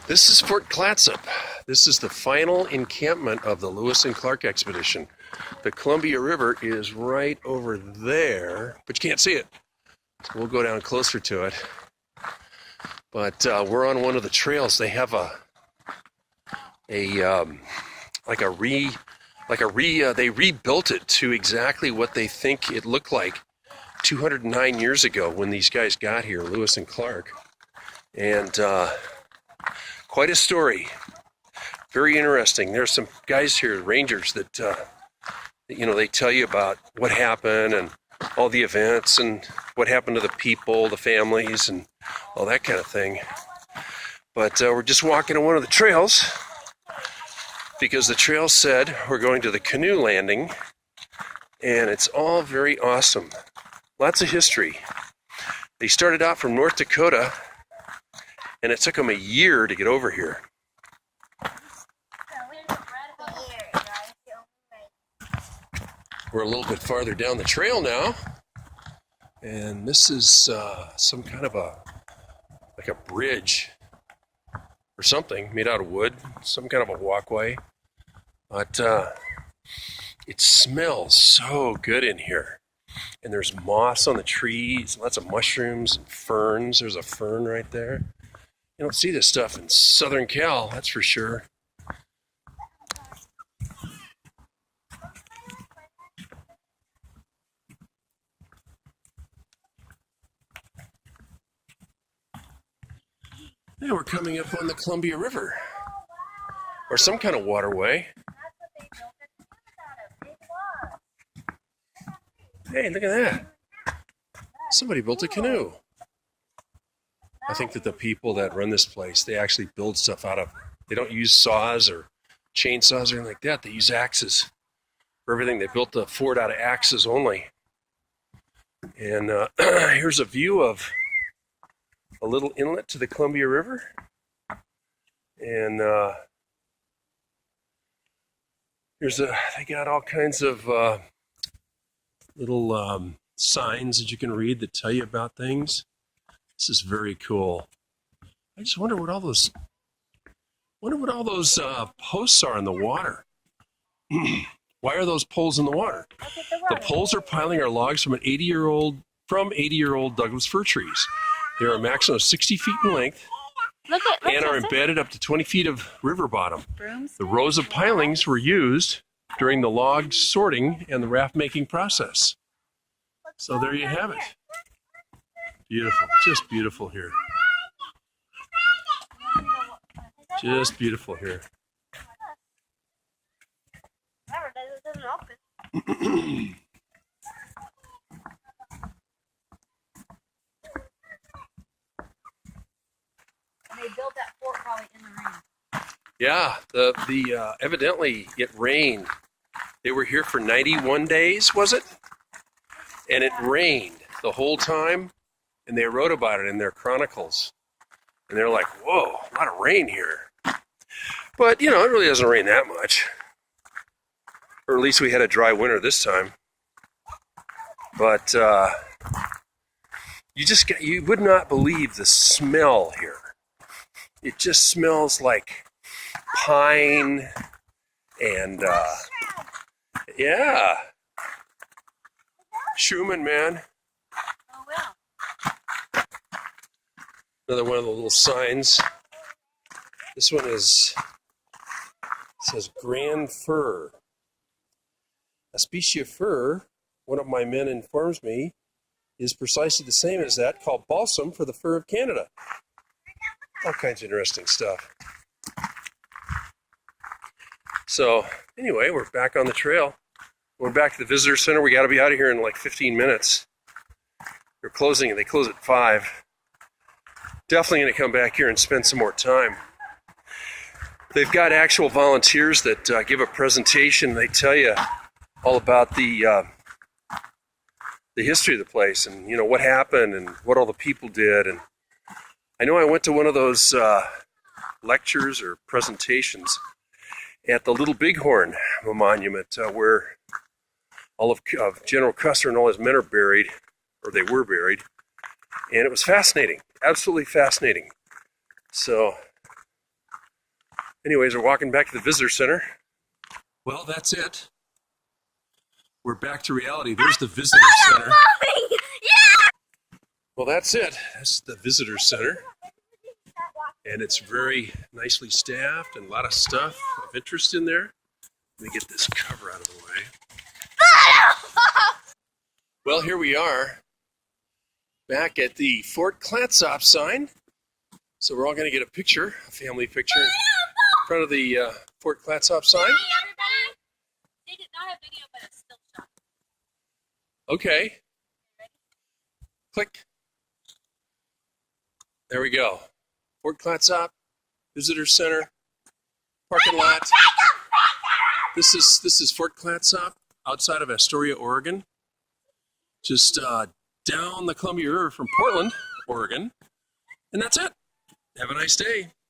This is Fort Clatsop. This is the final encampment of the Lewis and Clark expedition. The Columbia River is right over there, but you can't see it. So we'll go down closer to it. But we're on one of the trails. They have they rebuilt it to exactly what they think it looked like 209 years ago when these guys got here, Lewis and Clark. And quite a story. Very interesting. There's some guys here, rangers, that they tell you about what happened and all the events and what happened to the people, the families, and all that kind of thing. But we're just walking on one of the trails because the trail said we're going to the canoe landing, and it's all very awesome. Lots of history. They started out from North Dakota, and it took them a year to get over here. We're a little bit farther down the trail now, and this is some kind of a bridge or something made out of wood, some kind of a walkway. But it smells so good in here. And there's moss on the trees, lots of mushrooms and ferns. There's a fern right there. You don't see this stuff in Southern Cal, that's for sure. Now we're coming up on the Columbia River, or some kind of waterway. Hey, look at that. Somebody built a canoe. I think that the people that run this place, they actually build stuff they don't use saws or chainsaws or anything like that. They use axes for everything. They built the fort out of axes only. And here's a view of a little inlet to the Columbia River. And they got all kinds of little signs that you can read that tell you about things. This is very cool. I just wonder what all those posts are in the water. Why are those poles in the water? The poles are piling our logs from 80-year-old Douglas fir trees. They are a maximum of 60 feet in length and are embedded up to 20 feet of river bottom. The rows of pilings were used during the log sorting and the raft making process. So there you have it. Beautiful, just beautiful here. Just beautiful here. They built that fort probably in the rain. Yeah, evidently it rained. They were here for 91 days, was it? And it rained the whole time, and they wrote about it in their chronicles. And they're like, whoa, a lot of rain here. But, it really doesn't rain that much. Or at least we had a dry winter this time. But you would not believe the smell here. It just smells like pine and, yeah. Schumann, man. Oh, well. Another one of the little signs. This one says grand fir. A species of fir, one of my men informs me, is precisely the same as that, called balsam for the fir of Canada. All kinds of interesting stuff. So, anyway, we're back on the trail. We're back to the visitor center. We got to be out of here in like 15 minutes. They're closing, and they close at 5. Definitely going to come back here and spend some more time. They've got actual volunteers that give a presentation. They tell you all about the history of the place and, what happened and what all the people did. And I know I went to one of those lectures or presentations at the Little Bighorn Monument where all of General Custer and all his men are buried, or they were buried. And it was fascinating, absolutely fascinating. So Anyways, we're walking back to the visitor center. Well, that's it. We're back to reality. There's the visitor center. Well, that's it. That's the visitor center. And it's very nicely staffed and a lot of stuff of interest in there. Let me get this cover out of the way. Well, here we are back at the Fort Clatsop sign. So we're all going to get a picture, a family picture, in front of the Fort Clatsop sign. They did not have video, but it's still shot. Okay. Click. There we go. Fort Clatsop, Visitor Center, parking lot. This is Fort Clatsop outside of Astoria, Oregon. Just down the Columbia River from Portland, Oregon. And that's it. Have a nice day.